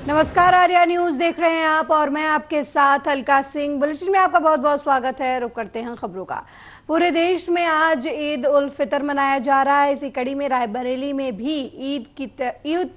नमस्कार, आर्या न्यूज देख रहे हैं आप और मैं आपके साथ अलका सिंह। बुलेटिन में आपका बहुत बहुत स्वागत है। रुक करते हैं खबरों का। पूरे देश में आज ईद उल फितर मनाया जा रहा है। इसी कड़ी में रायबरेली में भी ईद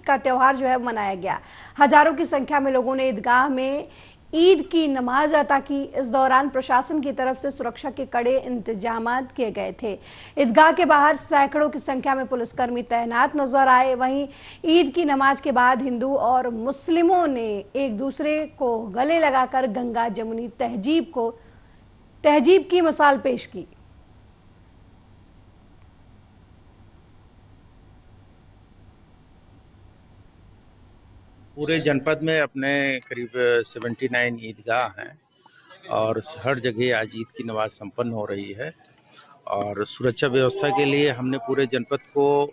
का त्योहार जो है मनाया गया। हजारों की संख्या में लोगों ने ईदगाह में ईद की नमाज अता की। इस दौरान प्रशासन की तरफ से सुरक्षा के कड़े इंतजामात किए गए थे। ईदगाह के बाहर सैकड़ों की संख्या में पुलिसकर्मी तैनात नजर आए। वहीं ईद की नमाज के बाद हिंदू और मुस्लिमों ने एक दूसरे को गले लगाकर गंगा जमुनी तहजीब की मिसाल पेश की। पूरे जनपद में अपने करीब 79 ईदगाह हैं और हर जगह आज ईद की नमाज संपन्न हो रही है। और सुरक्षा व्यवस्था के लिए हमने पूरे जनपद को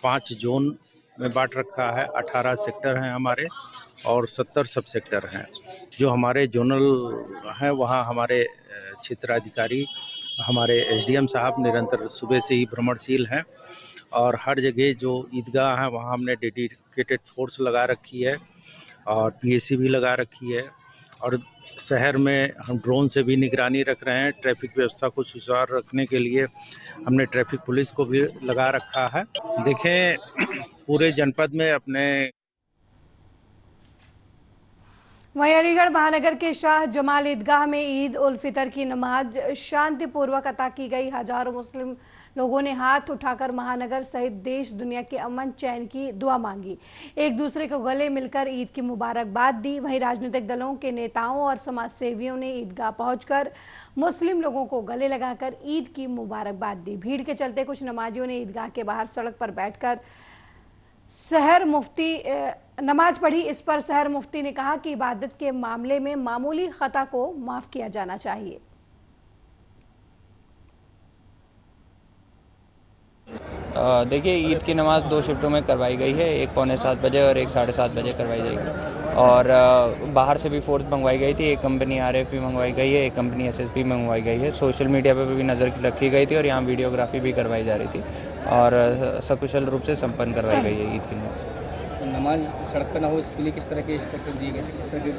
5 जोन में बांट रखा है। 18 सेक्टर हैं हमारे और 70 सब सेक्टर हैं। जो हमारे जोनल हैं वहाँ हमारे क्षेत्राधिकारी, हमारे एसडीएम साहब निरंतर सुबह से ही भ्रमणशील हैं और हर जगह जो ईदगाह है वहाँ हमने डेडिकेटेड फोर्स लगा रखी है और पीएसी भी लगा रखी है। और शहर में हम ड्रोन से भी निगरानी रख रहे हैं। ट्रैफिक व्यवस्था को सुचारू रखने के लिए हमने ट्रैफिक पुलिस को भी लगा रखा है। देखें, पूरे जनपद में अपने वहीं अलीगढ़ महानगर के शाह जमाल ईदगाह में ईद उल फितर की नमाज शांतिपूर्वक अता की गई। हजारों मुस्लिम लोगों ने हाथ उठाकर महानगर सहित देश दुनिया के अमन चैन की दुआ मांगी, एक दूसरे को गले मिलकर ईद की मुबारकबाद दी। वहीं राजनीतिक दलों के नेताओं और समाज सेवियों ने ईदगाह पहुंचकर मुस्लिम लोगों को गले लगाकर ईद की मुबारकबाद दी। भीड़ के चलते कुछ नमाजियों ने ईदगाह के बाहर सड़क पर बैठकर नमाज पढ़ी। इस पर शहर मुफ्ती ने कहा कि इबादत के मामले में मामूली खता को माफ किया जाना चाहिए। देखिए, ईद की नमाज 2 शिफ्टों में करवाई गई है। एक 6:45 बजे और एक 7:30 बजे करवाई जाएगी। और बाहर से भी फोर्स मंगवाई गई थी। एक कंपनी आरएफपी मंगवाई गई है, एक कंपनी एसएसपी मंगवाई गई है। सोशल मीडिया पर भी नज़र रखी गई थी और यहाँ वीडियोग्राफी भी करवाई जा रही थी और सकुशल रूप से संपन्न करवाई गई है ईद की नमाज सड़क पर ना हो, इसके लिए किस तरह के इंस्ट्रक्शन दिए गए थे? किस तरह के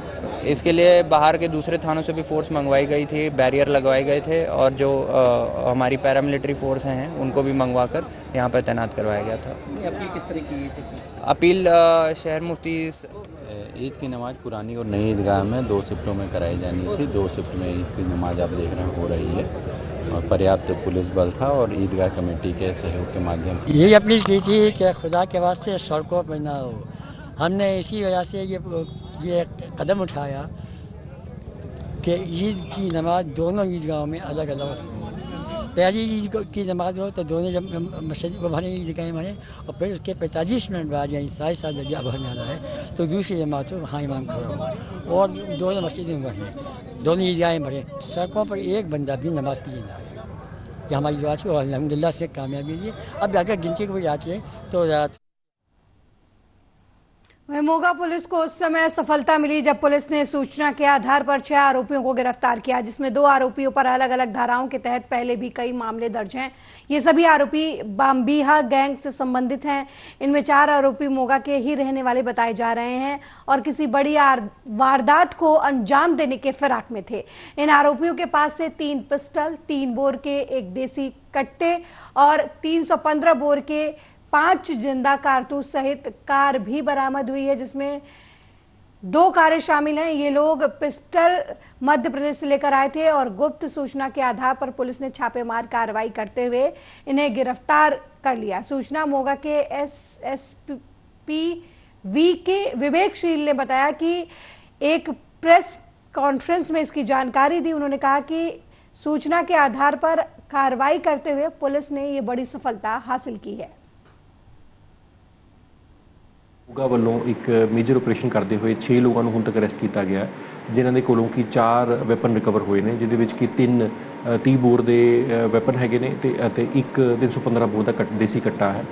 इसके लिए बाहर के दूसरे थानों से भी फोर्स मंगवाई गई थी, बैरियर लगवाए गए थे और जो हमारी पैरामिलिट्री फोर्स हैं उनको भी मंगवा कर यहाँ पर तैनात करवाया गया था। अपील किस तरह की थी? अपील शहर मुफ्ती ईद की नमाज पुरानी और नई ईदगाह में 2 शिफ्टों में कराई जानी थी। 2 शिफ्ट में ईद की नमाज आप देख रहे हैं हो रही है और पर्याप्त पुलिस बल था और ईदगाह कमेटी के सहयोग के माध्यम से यही अपील की थी कि खुदा के वास्ते सड़कों पर ना हो। हमने इसी वजह से ये कदम उठाया कि ईद की नमाज दोनों ईदगाहों में अलग अलग हो। पहली ईद की नमाज हो तो दोनों जब मस्जिद को भरे, ईदगाहें भरे और फिर उसके 45 मिनट बाद यानी 7:30 बजे अब भरने वाला है तो दूसरी जमात हो वहाँ इमाम खड़ा हो और दोनों मस्जिदें में भरें, दोनों ईदगाहें भरें। सड़कों पर एक बंदा भी नमाज पढ़ने ना आए। कि हमारी दुआ से और अल्हम्दुलिल्लाह से कामयाबी है। अब अगर गिनती को जाते हैं तो रात मोगा पुलिस को उस समय सफलता मिली जब पुलिस ने सूचना के आधार पर 6 आरोपियों को गिरफ्तार किया, जिसमें 2 आरोपियों पर अलग अलग धाराओं के तहत पहले भी कई मामले दर्ज हैं। ये सभी आरोपी बाम्बीहा गैंग से संबंधित हैं। इनमें 4 आरोपी मोगा के ही रहने वाले बताए जा रहे हैं और किसी बड़ी वारदात को अंजाम देने के फिराक में थे। इन आरोपियों के पास से 3 पिस्टल, 3 बोर के 1 देसी कट्टे और 315 बोर के 5 जिंदा कारतूस सहित कार भी बरामद हुई है, जिसमें 2 कारें शामिल हैं। ये लोग पिस्टल मध्य प्रदेश से लेकर आए थे और गुप्त सूचना के आधार पर पुलिस ने छापेमार कार्रवाई करते हुए इन्हें गिरफ्तार कर लिया। सूचना मोगा के एसएसपी विवेकशील ने बताया कि एक प्रेस कॉन्फ्रेंस में इसकी जानकारी दी। उन्होंने कहा कि सूचना के आधार पर कार्रवाई करते हुए पुलिस ने ये बड़ी सफलता हासिल की है। मोगा ਵੱਲੋਂ ਇੱਕ ਮੇਜਰ ਆਪਰੇਸ਼ਨ ਕਰਦੇ ਹੋਏ 6 ਲੋਕਾਂ ਨੂੰ ਹੁਣ ਤੱਕ ਅਰੈਸਟ ਕੀਤਾ ਗਿਆ, ਜਿਨ੍ਹਾਂ ਦੇ ਕੋਲੋਂ ਕਿ 4 ਵੈਪਨ ਰਿਕਵਰ ਹੋਏ ਨੇ, ਜਿਹਦੇ ਵਿੱਚ ਕਿ 3 30 ਬੋਰ ਦੇ ਵੈਪਨ ਹੈਗੇ ਨੇ ਅਤੇ ਇੱਕ 315 ਬੋਰ ਦਾ ਦੇਸੀ ਕੱਟਾ ਹੈ।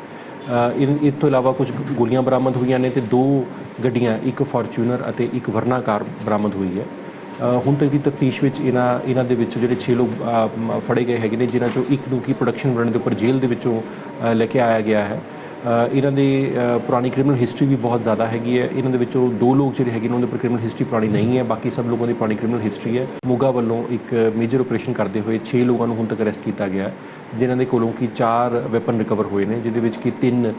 ਇਸ ਤੋਂ ਇਲਾਵਾ ਕੁਝ ਗੋਲੀਆਂ ਬਰਾਮਦ ਹੋਈਆਂ ਨੇ ਤੇ 2 ਗੱਡੀਆਂ, ਇੱਕ ਫਾਰਚੂਨਰ ਅਤੇ ਇੱਕ ਵਰਨਾ ਕਾਰ ਬਰਾਮਦ ਹੋਈ ਹੈ। ਹੁਣ ਤੱਕ ਦੀ ਤਫਤੀਸ਼ ਵਿੱਚ ਇਹਨਾਂ ਦੇ ਵਿੱਚ ਜਿਹੜੇ 6 ਲੋਕ ਫੜੇ ਗਏ ਹੈਗੇ ਨੇ, ਜਿਨ੍ਹਾਂ ਚੋਂ ਇੱਕ ਨੂੰ ਕਿ ਪ੍ਰੋਡਕਸ਼ਨ ਬਣਨ ਦੇ ਉੱਪਰ ਜੇਲ੍ਹ ਦੇ ਵਿੱਚੋਂ ਲੈ ਕੇ ਆਇਆ ਗਿਆ ਹੈ। ਇਹਨਾਂ ਦੀ ਪੁਰਾਣੀ ਕ੍ਰਿਮੀਨਲ ਹਿਸਟਰੀ ਵੀ ਬਹੁਤ ਜ਼ਿਆਦਾ ਹੈਗੀ ਹੈ। ਇਹਨਾਂ ਦੇ ਵਿੱਚੋਂ 2 ਲੋਕ ਜਿਹੜੇ ਹੈਗੇ ਨੇ ਉਹਨਾਂ ਦੇ ਉੱਪਰ ਕ੍ਰਿਮੀਨਲ ਹਿਸਟਰੀ ਪੁਰਾਣੀ ਨਹੀਂ ਹੈ, ਬਾਕੀ ਸਭ ਲੋਕਾਂ ਦੀ ਪੁਰਾਣੀ ਕ੍ਰਿਮੀਨਲ ਹਿਸਟਰੀ ਹੈ। ਮੋਗਾ ਵੱਲੋਂ ਇੱਕ ਮੇਜਰ ਆਪਰੇਸ਼ਨ ਕਰਦੇ ਹੋਏ 6 ਲੋਕਾਂ ਨੂੰ ਹੁਣ ਤੱਕ ਅਰੈਸਟ ਕੀਤਾ ਗਿਆ, ਜਿਨ੍ਹਾਂ ਦੇ ਕੋਲੋਂ ਕਿ 4 ਵੈਪਨ ਰਿਕਵਰ ਹੋਏ ਨੇ, ਜਿਹਦੇ ਵਿੱਚ ਕਿ 3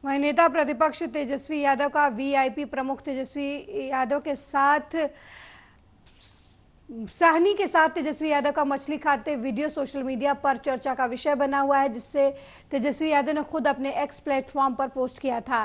वहीं नेता प्रतिपक्ष तेजस्वी यादव का वीआईपी प्रमुख तेजस्वी यादव के साथ साहनी के साथ तेजस्वी यादव का मछली खाते वीडियो सोशल मीडिया पर चर्चा का विषय बना हुआ है, जिससे तेजस्वी यादव ने खुद अपने एक्स प्लेटफॉर्म पर पोस्ट किया था।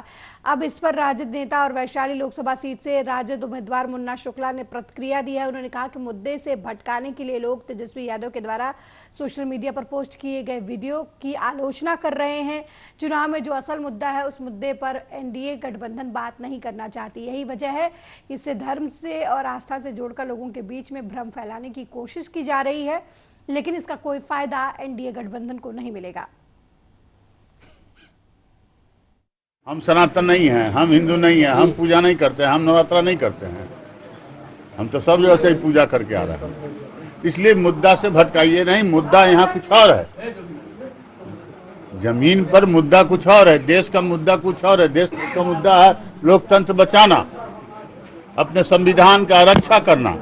अब इस पर राजद नेता और वैशाली लोकसभा सीट से राजद उम्मीदवार मुन्ना शुक्ला ने प्रतिक्रिया दी है। उन्होंने कहा कि मुद्दे से भटकाने के लिए लोग तेजस्वी यादव के द्वारा सोशल मीडिया पर पोस्ट किए गए वीडियो की आलोचना कर रहे हैं। चुनाव में जो असल मुद्दा है उस मुद्दे पर एनडीए गठबंधन बात नहीं करना चाहती, यही वजह है इससे धर्म से और आस्था से जोड़कर लोगों के बीच में भ्रम फैलाने की कोशिश की जा रही है, लेकिन इसका कोई फायदा एनडीए गठबंधन को नहीं मिलेगा। हम सनातन नहीं हैं, हम हिंदू नहीं हैं, हम पूजा नहीं करते हैं, हम नवरात्रा नहीं करते हैं, हम तो सब जगह से ही पूजा करके आ रहे हैं। इसलिए मुद्दा से भटकाइए नहीं, मुद्दा यहाँ कुछ और है। जमीन पर मुद्दा कुछ और है, देश का मुद्दा कुछ और है। देश का मुद्दा है लोकतंत्र बचाना, अपने संविधान का रक्षा करना।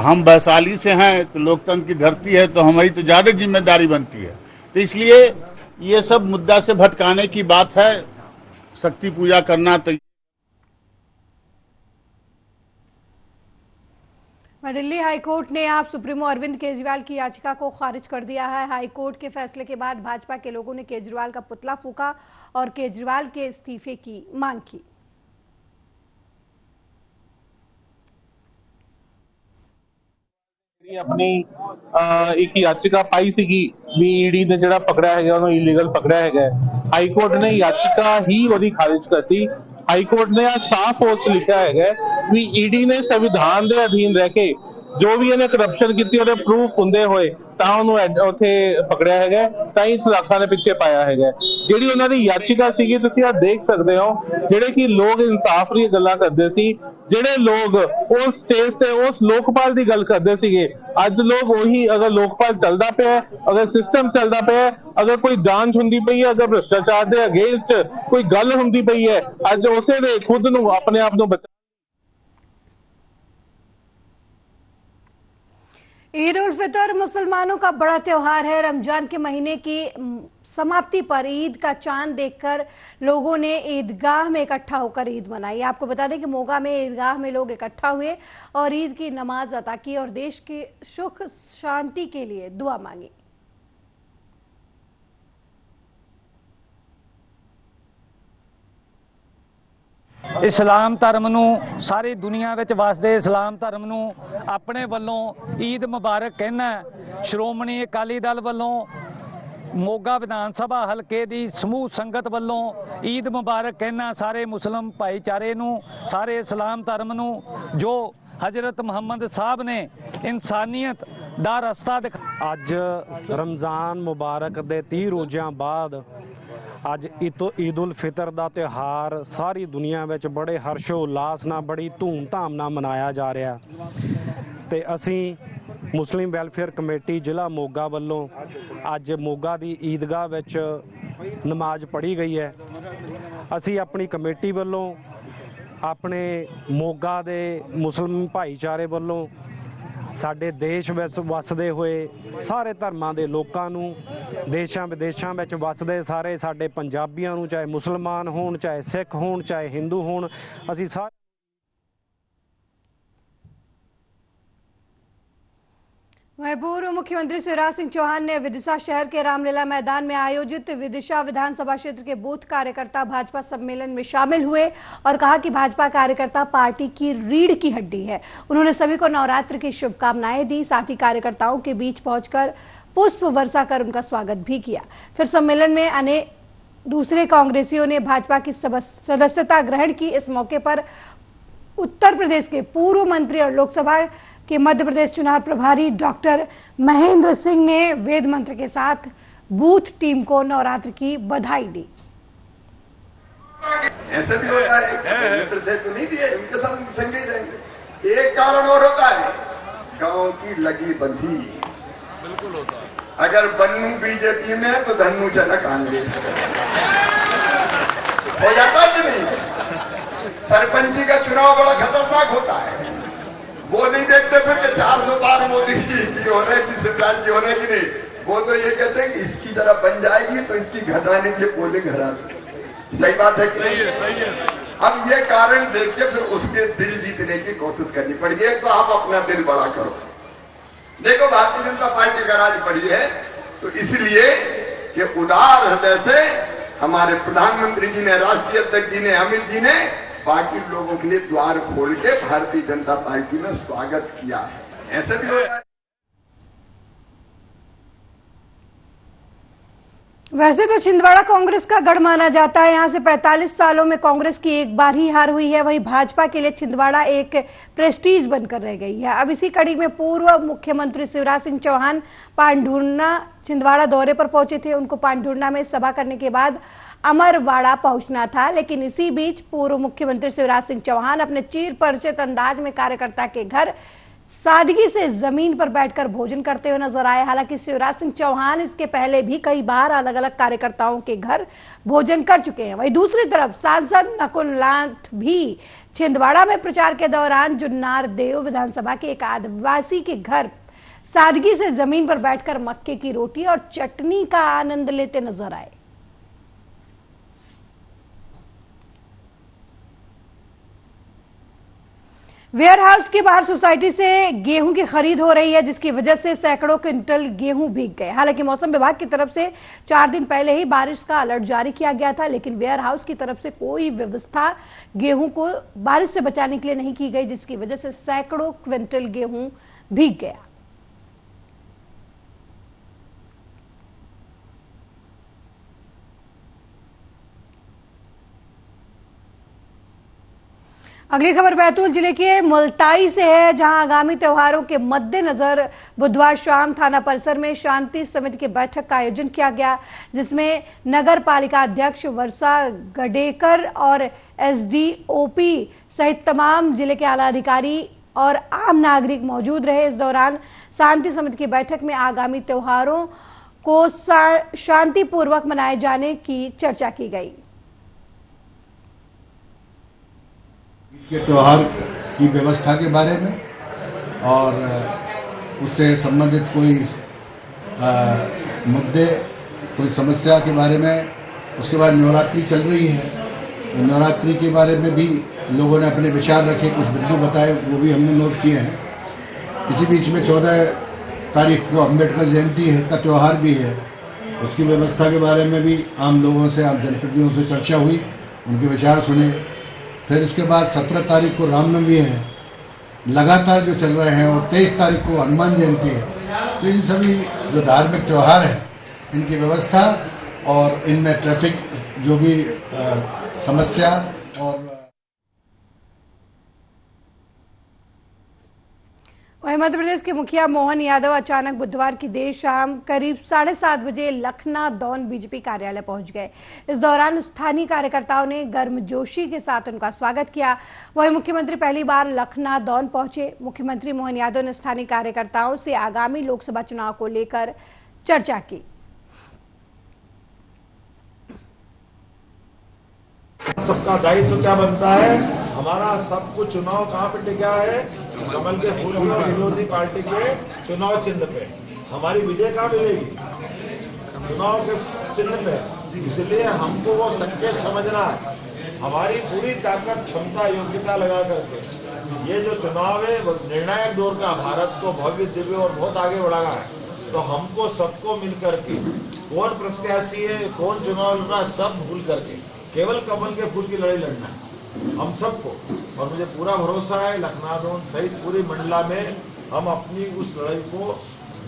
हम वैशाली से हैं तो लोकतंत्र की धरती है, तो हमारी तो ज्यादा जिम्मेदारी बनती है। तो इसलिए ये सब मुद्दा से भटकाने की बात है। शक्ति पूजा करना तो दिल्ली हाईकोर्ट ने आप सुप्रीमो अरविंद केजरीवाल की याचिका को खारिज कर दिया है। हाईकोर्ट के फैसले के बाद भाजपा के लोगों ने केजरीवाल का पुतला फूंका और केजरीवाल के इस्तीफे की मांग की। अपनी एक याचिका पाई सी भी ईडी ने ਜਿਹੜਾ ਪਕੜਿਆ ਹੈਗਾ ਉਹਨੂੰ ਇਲੀਗਲ ਪਕੜਿਆ ਹੈਗਾ। ਹਾਈ ਕੋਰਟ ਨੇ याचिका ਹੀ ਉਹਦੀ ਖਾਰਿਜ ਕਰਤੀ। ਹਾਈ ਕੋਰਟ ਨੇ ਆ ਸਾਫ਼ ਉਸ ਲਿਖਿਆ ਹੈਗਾ ਵੀ ਈਡੀ ਨੇ ਸੰਵਿਧਾਨ ਦੇ ਅਧੀਨ ਰਹਿ ਕੇ ਜੋ ਵੀ ਇਹਨੇ ਕਰਪਸ਼ਨ ਕੀਤੀ ਉਹਦੇ ਪ੍ਰੂਫ ਹੁੰਦੇ ਹੋਏ ਤਾਂ ਉਹਨੂੰ ਉੱਥੇ ਪਕੜਿਆ ਹੈਗਾ, ਤਾਂ ਹੀ ਸਲਾਖਾਂ ਦੇ ਪਿੱਛੇ ਪਾਇਆ ਹੈਗਾ। ਜਿਹੜੀ ਉਹਨਾਂ ਦੀ ਯਾਚਿਕਾ ਸੀਗੀ ਤੁਸੀਂ ਆ ਦੇਖ ਸਕਦੇ ਹੋ, ਜਿਹੜੇ ਕਿ ਲੋਕ ਇਨਸਾਫ ਦੀਆਂ ਗੱਲਾਂ ਕਰਦੇ ਸੀ, ਜਿਹੜੇ ਲੋਕ ਉਸ ਸਟੇਜ ਤੇ ਉਸ ਲੋਕਪਾਲ ਦੀ ਗੱਲ ਕਰਦੇ ਸੀਗੇ, ਅੱਜ ਲੋਕ ਉਹੀ ਅਗਰ ਲੋਕਪਾਲ ਚੱਲਦਾ ਪਿਆ, ਅਗਰ ਸਿਸਟਮ ਚੱਲਦਾ ਪਿਆ, ਅਗਰ ਕੋਈ ਜਾਂਚ ਹੁੰਦੀ ਪਈ ਹੈ, ਅਗਰ ਭ੍ਰਿਸ਼ਟਾਚਾਰ ਦੇ ਅਗੇਂਸਟ ਕੋਈ ਗੱਲ ਹੁੰਦੀ ਪਈ ਹੈ, ਅੱਜ ਉਸੇ ਦੇ ਖੁਦ ਨੂੰ ਆਪਣੇ ਆਪ ਨੂੰ ਬਚਾ। ईद उल फितर मुसलमानों का बड़ा त्योहार है। रमजान के महीने की समाप्ति पर ईद का चांद देखकर लोगों ने ईदगाह में इकट्ठा होकर ईद मनाई। आपको बता दें कि मोगा में ईदगाह में लोग इकट्ठा हुए और ईद की नमाज अता की और देश की सुख शांति के लिए दुआ मांगी। इस्लाम धर्म नूं सारी दुनिया विच वसदे इस्लाम धर्म नूं अपने वल्लों ईद मुबारक कहना। श्रोमणी अकाली दल वल्लों मोगा विधान सभा हलके दी समूह संगत वल्लों ईद मुबारक कहना सारे मुस्लिम भाईचारे नूं, सारे इस्लाम धर्म नूं, जो हजरत मुहम्मद साहब ने इंसानियत दा रस्ता दिखा। अज रमज़ान मुबारक दे 30 रोज़िਆਂ बाद ਅੱਜ ਈਦ ਉਲ ਫਿਤਰ ਦਾ ਤਿਉਹਾਰ ਸਾਰੀ ਦੁਨੀਆ ਵਿੱਚ ਬੜੇ ਹਰਸ਼ੋ ਉਲਾਸ ਨਾਲ ਬੜੀ ਧੂਮ-ਧਾਮ ਨਾਲ ਮਨਾਇਆ ਜਾ ਰਿਹਾ ਤੇ ਅਸੀਂ ਮੁਸਲਿਮ ਵੈਲਫੇਅਰ ਕਮੇਟੀ ਜ਼ਿਲ੍ਹਾ ਮੋਗਾ ਵੱਲੋਂ ਅੱਜ ਮੋਗਾ ਦੀ ਈਦਗਾਹ ਵਿੱਚ ਨਮਾਜ਼ ਪੜ੍ਹੀ ਗਈ ਹੈ। ਅਸੀਂ ਆਪਣੀ ਕਮੇਟੀ ਵੱਲੋਂ ਆਪਣੇ ਮੋਗਾ ਦੇ ਮੁਸਲਿਮ ਭਾਈਚਾਰੇ ਵੱਲੋਂ ਸਾਡੇ ਦੇਸ਼ ਵਿੱਚ ਵਸਦੇ ਹੋਏ ਸਾਰੇ ਧਰਮਾਂ ਦੇ ਲੋਕਾਂ ਨੂੰ, ਦੇਸ਼ਾਂ ਵਿਦੇਸ਼ਾਂ ਵਿੱਚ ਵਸਦੇ ਸਾਰੇ ਸਾਡੇ ਪੰਜਾਬੀਆਂ ਨੂੰ, ਚਾਹੇ ਮੁਸਲਮਾਨ ਹੋਣ, ਚਾਹੇ ਸਿੱਖ ਹੋਣ, ਚਾਹੇ ਹਿੰਦੂ ਹੋਣ, ਅਸੀਂ ਸਾਰੇ वहीं पूर्व मुख्यमंत्री शिवराज सिंह चौहान ने विदिशा शहर के रामलीला मैदान में आयोजित विदिशा विधानसभा क्षेत्र के बूथ कार्यकर्ता भाजपा सम्मेलन में शामिल हुए और कहा कि भाजपा कार्यकर्ता पार्टी की रीढ़ की हड्डी है। उन्होंने सभी को नवरात्र की शुभकामनाएं दी, साथ ही कार्यकर्ताओं के बीच पहुंचकर पुष्प वर्षा कर उनका स्वागत भी किया। फिर सम्मेलन में आने दूसरे कांग्रेसियों ने भाजपा की सदस्यता ग्रहण की। इस मौके पर उत्तर प्रदेश के पूर्व मंत्री और लोकसभा के मध्य प्रदेश चुनाव प्रभारी डॉक्टर महेंद्र सिंह ने वेद मंत्र के साथ बूथ टीम को नवरात्र की बधाई दी। ऐसे भी होता है, मित्र थे तो नहीं दिए, उनके साथ संग ही रहेंगे। एक कारण और होता है, गांव की लगी बंधी बिल्कुल होता है। अगर बन्नू बीजेपी में है तो धन्नू चला कांग्रेस में। हो जाता कि नहीं? सरपंची का चुनाव बड़ा खतरनाक होता है। वो नहीं देखते फिर कि 400 पार मोदी जी की हो रहे कि शिवराज जी हो रहे कि नहीं। वो तो ये कहते हैं कि इसकी तरह बन जाएगी तो इसकी घटाने के लिए पोलिंग हरा दो। सही बात है कि नहीं? अब ये कारण देख के फिर उसके दिल जीतने की कोशिश करनी पड़ी है। तो आप अपना दिल बड़ा करो। देखो भारतीय जनता पार्टी का राज बढ़ी है तो इसलिए कि उदार हृदय से हमारे प्रधानमंत्री जी ने, राष्ट्रीय अध्यक्ष जी ने, अमित जी ने बाकी लोगों के लिए द्वार खोल के भारतीय जनता पार्टी में स्वागत किया है। ऐसे भी होता है। वैसे तो छिंदवाड़ा कांग्रेस का गढ़ माना जाता है। यहां से 45 सालों में कांग्रेस की एक बार ही हार हुई है। वहीं भाजपा के लिए छिंदवाड़ा एक प्रेस्टीज बनकर रह गई है। अब इसी कड़ी में पूर्व मुख्यमंत्री शिवराज सिंह चौहान पांढुर्णा छिंदवाड़ा दौरे पर पहुंचे थे। उनको पांढुर्णा में सभा करने के बाद अमरवाड़ा पहुंचना था, लेकिन इसी बीच पूर्व मुख्यमंत्री शिवराज सिंह चौहान अपने चिर परिचित अंदाज में कार्यकर्ता के घर सादगी से जमीन पर बैठकर भोजन करते हुए नजर आए। हालांकि शिवराज सिंह चौहान इसके पहले भी कई बार अलग अलग कार्यकर्ताओं के घर भोजन कर चुके हैं। वहीं दूसरी तरफ सांसद नकुल नाथ भी छिंदवाड़ा में प्रचार के दौरान जुन्नार देव विधानसभा के एक आदिवासी के घर सादगी से जमीन पर बैठकर मक्के की रोटी और चटनी का आनंद लेते नजर आए। वेयर हाउस के बाहर सोसाइटी से गेहूं की खरीद हो रही है, जिसकी वजह से सैकड़ों क्विंटल गेहूं भीग गए। हालांकि मौसम विभाग की तरफ से 4 दिन पहले ही बारिश का अलर्ट जारी किया गया था, लेकिन वेयर हाउस की तरफ से कोई व्यवस्था गेहूं को बारिश से बचाने के लिए नहीं की गई, जिसकी वजह से सैकड़ों क्विंटल गेहूं भीग गया। अगली खबर बैतूल जिले के मुल्ताई से है, जहां आगामी त्योहारों के मद्देनजर बुधवार शाम थाना परिसर में शांति समिति की बैठक का आयोजन किया गया, जिसमें नगर पालिका अध्यक्ष वर्षा गडेकर और एसडीओपी सहित तमाम जिले के आला अधिकारी और आम नागरिक मौजूद रहे। इस दौरान शांति समिति की बैठक में आगामी त्योहारों को शांतिपूर्वक मनाए जाने की चर्चा की गई। के त्योहार की व्यवस्था के बारे में और उससे संबंधित कोई मुद्दे, कोई समस्या के बारे में। उसके बाद नवरात्रि चल रही है, तो नवरात्रि के बारे में भी लोगों ने अपने विचार रखे, कुछ बिंदु बताए, वो भी हमने नोट किए हैं। इसी बीच में 14 तारीख को अम्बेडकर जयंती का त्यौहार भी है, उसकी व्यवस्था के बारे में भी आम लोगों से, आम जनप्रतिनिधियों से चर्चा हुई, उनके विचार सुने। फिर उसके बाद 17 तारीख को रामनवमी है, लगातार जो चल रहे हैं, और 23 तारीख को हनुमान जयंती है। तो इन सभी जो धार्मिक त्यौहार हैं, इनकी व्यवस्था और इनमें ट्रैफिक जो भी समस्या और वहीं मध्य प्रदेश के मुखिया मोहन यादव अचानक बुधवार की देर शाम करीब 7:30 बजे लखनादौन बीजेपी कार्यालय पहुंच गए। इस दौरान स्थानीय कार्यकर्ताओं ने गर्मजोशी के साथ उनका स्वागत किया। वहीं मुख्यमंत्री पहली बार लखनादौन पहुंचे। मुख्यमंत्री मोहन यादव ने स्थानीय कार्यकर्ताओं से आगामी लोकसभा चुनाव को लेकर चर्चा की। सबका दायित्व क्या बनता है? हमारा सब कुछ चुनाव कहाँ पे टिका है? कमल के फूल और विरोधी पार्टी के चुनाव चिन्ह पे। हमारी विजय कहाँ मिलेगी? चुनाव के चिन्ह पे। इसलिए हमको वो संकेत समझना है। हमारी पूरी ताकत, क्षमता, योग्यता लगा करके ये जो चुनाव है वो निर्णायक दौर का भारत को भव्य, दिव्य और बहुत आगे बढ़ाना है। तो हमको सबको मिल करके कौन प्रत्याशी है, कौन चुनाव लड़ना, सब भूल करके केवल कमल के फूल की लड़ाई लड़ना है हम सबको। और मुझे पूरा भरोसा है लखनादौन सहित पूरी मंडला में हम अपनी उस लड़ाई को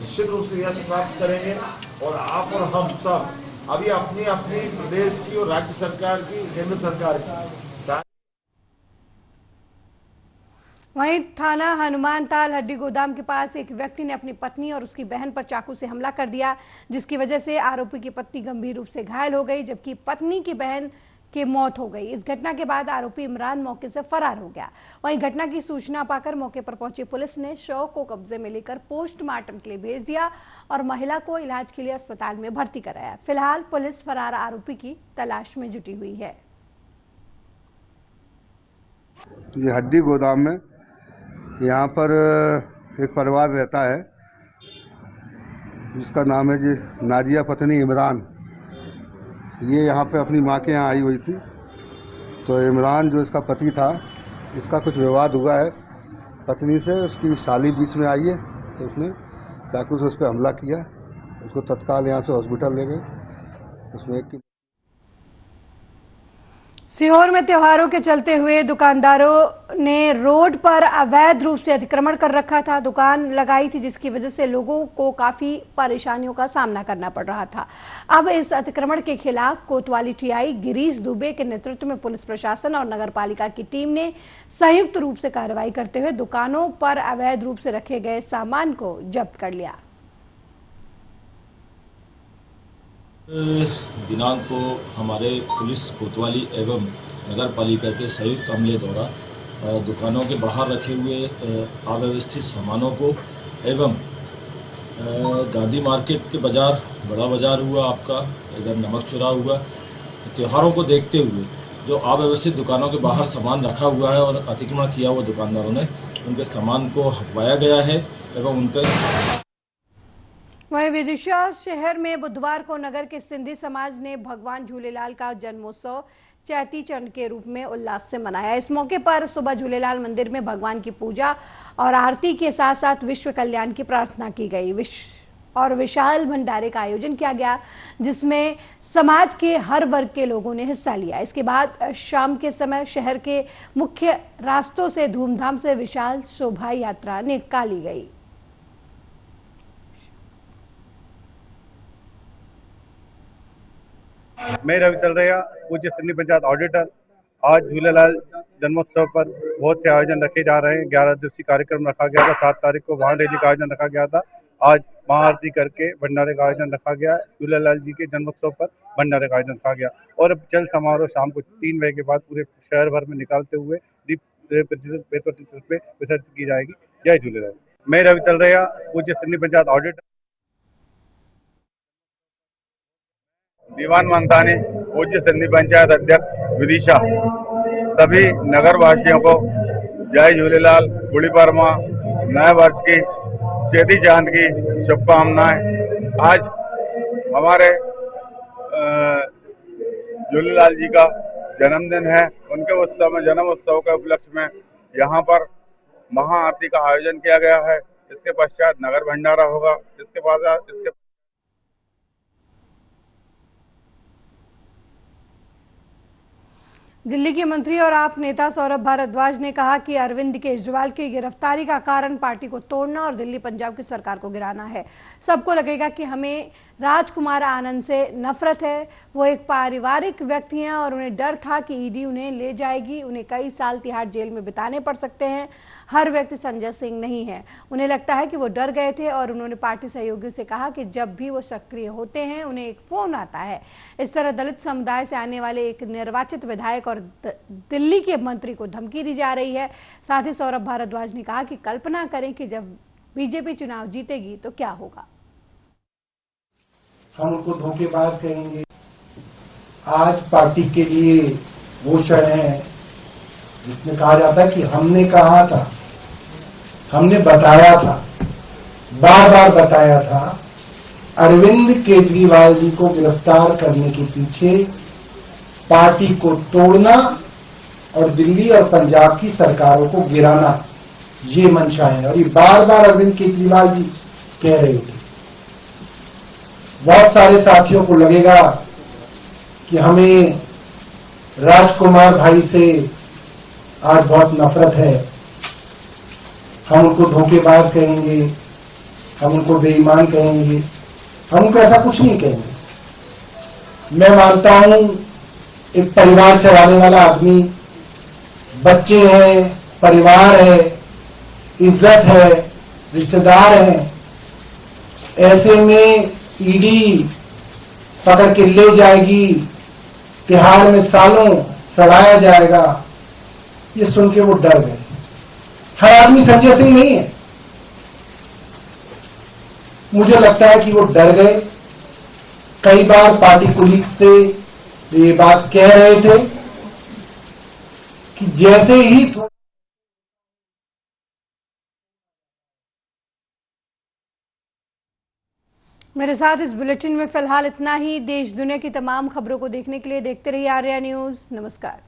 निश्चित रूप से यश प्राप्त करेंगे। और आप और हम सब अभी अपनी अपनी प्रदेश की और राज्य सरकार की, केंद्र सरकार की वहीं थाना हनुमान ताल हड्डी गोदाम के पास एक व्यक्ति ने अपनी पत्नी और उसकी बहन पर चाकू से हमला कर दिया, जिसकी वजह से आरोपी की पत्नी गंभीर रूप से घायल हो गई, जबकि पत्नी की बहन की मौत हो गई। इस घटना के बाद आरोपी इमरान मौके से फरार हो गया। वहीं घटना की सूचना पाकर मौके पर पहुंची पुलिस ने शव को कब्जे में लेकर पोस्टमार्टम के लिए भेज दिया और महिला को इलाज के लिए अस्पताल में भर्ती कराया। फिलहाल पुलिस फरार आरोपी की तलाश में जुटी हुई है। ये हड्डी गोदाम में यहाँ पर एक परिवार रहता है जिसका नाम है जी नाजिया पत्नी इमरान। ये यहाँ पे अपनी माँ के यहाँ आई हुई थी, तो इमरान जो इसका पति था, इसका कुछ विवाद हुआ है पत्नी से। उसकी साली बीच में आई है तो उसने चाकू से उस पर हमला किया। उसको तत्काल यहाँ से हॉस्पिटल ले गए। उसमें एक सीहोर में त्योहारों के चलते हुए दुकानदारों ने रोड पर अवैध रूप से अतिक्रमण कर रखा था, दुकान लगाई थी, जिसकी वजह से लोगों को काफी परेशानियों का सामना करना पड़ रहा था। अब इस अतिक्रमण के खिलाफ कोतवाली टीआई गिरीश दुबे के नेतृत्व में पुलिस प्रशासन और नगर पालिका की टीम ने संयुक्त रूप से कार्रवाई करते हुए दुकानों पर अवैध रूप से रखे गए सामान को जब्त कर लिया। दिनांक को हमारे पुलिस कोतवाली एवं नगर पालिका के संयुक्त अमले द्वारा दुकानों के बाहर रखे हुए अव्यवस्थित सामानों को एवं गांधी मार्केट के बाजार, बड़ा बाजार हुआ आपका, इधर नमक चुरा हुआ, त्योहारों को देखते हुए जो अव्यवस्थित दुकानों के बाहर सामान रखा हुआ है और अतिक्रमण किया हुआ दुकानदारों ने, उनके सामान को हटवाया गया है एवं उन पर। वहीं विदिशा शहर में बुधवार को नगर के सिंधी समाज ने भगवान झूलेलाल का जन्मोत्सव चैती चंड के रूप में उल्लास से मनाया। इस मौके पर सुबह झूलेलाल मंदिर में भगवान की पूजा और आरती के साथ साथ विश्व कल्याण की प्रार्थना की गई और विशाल भंडारे का आयोजन किया गया, जिसमें समाज के हर वर्ग के लोगों ने हिस्सा लिया। इसके बाद शाम के समय शहर के मुख्य रास्तों से धूमधाम से विशाल शोभा यात्रा निकाली गई। मैं रवि तलरेया, पूज्य सिंधी पंचायत ऑडिटर। आज झूलेलाल जन्मोत्सव पर बहुत से आयोजन रखे जा रहे हैं। 11 दिवसीय कार्यक्रम रखा गया था। 7 तारीख को वाहन रैली का आयोजन रखा गया था। आज महाआरती करके भंडारे का आयोजन रखा गया। झूलेलाल जी के जन्मोत्सव पर भंडारे का आयोजन रखा गया और अब चल समारोह शाम को 3 बजे के बाद पूरे शहर भर में निकालते हुए दीप पे विसर्जित की जाएगी। जय झूलेलाल। मैं रवि तलरेया, पूज्य सिंधी पंचायत ऑडिटर। दीवान मंथानी, पूज्य सिंधी पंचायत अध्यक्ष विदिशा, सभी नगर वासियों को जय झूलेलाल, गुड़ी पड़वा, नए वर्ष की, चेती चांद की शुभकामनाएं। आज हमारे झूलेलाल जी का जन्मदिन है। उनके उत्सव में, जन्म उत्सव के उपलक्ष्य में यहाँ पर महाआरती का आयोजन किया गया है। इसके पश्चात नगर भंडारा होगा। इसके बाद दिल्ली के मंत्री और आप नेता सौरभ भारद्वाज ने कहा कि अरविंद केजरीवाल की गिरफ्तारी का कारण पार्टी को तोड़ना और दिल्ली पंजाब की सरकार को गिराना है। सबको लगेगा कि हमें राजकुमार आनंद से नफरत है। वो एक पारिवारिक व्यक्ति हैं और उन्हें डर था कि ईडी उन्हें ले जाएगी, उन्हें कई साल तिहाड़ जेल में बिताने पड़ सकते हैं। हर व्यक्ति संजय सिंह नहीं है। उन्हें लगता है कि वो डर गए थे और उन्होंने पार्टी सहयोगियों से कहा कि जब भी वो सक्रिय होते हैं उन्हें एक फोन आता है। इस तरह दलित समुदाय से आने वाले एक निर्वाचित विधायक और दिल्ली के मंत्री को धमकी दी जा रही है। साथ ही सौरभ भारद्वाज ने कहा कि कल्पना करें कि जब बीजेपी चुनाव जीतेगी तो क्या होगा। हम उनको धोखेबाज कहेंगे। आज पार्टी के लिए वो क्षण है जिसमें कहा जाता है कि हमने कहा था, हमने बताया था, बार बार बताया था। अरविंद केजरीवाल जी को गिरफ्तार करने के पीछे पार्टी को तोड़ना और दिल्ली और पंजाब की सरकारों को गिराना, ये मंशा है। और ये बार बार अरविंद केजरीवाल जी कह रहे थे। बहुत सारे साथियों को लगेगा कि हमें राजकुमार भाई से आज बहुत नफरत है, हम उनको धोखेबाज कहेंगे, हम उनको बेईमान कहेंगे। हम उनको ऐसा कुछ नहीं कहेंगे। मैं मानता हूं एक परिवार चलाने वाला आदमी, बच्चे हैं, परिवार है, इज्जत है, रिश्तेदार हैं, ऐसे में ईडी पकड़ के ले जाएगी तिहाड़ में सालों सड़ाया जाएगा, ये सुन के वो डर गए। हर आदमी संजय सिंह नहीं है, मुझे लगता है कि वो डर गए। कई बार पार्टी कुलीग से ये बात कह रहे थे कि जैसे ही मेरे साथ इस बुलेटिन में फिलहाल इतना ही। देश दुनिया की तमाम खबरों को देखने के लिए देखते रहिए आर्या न्यूज। नमस्कार।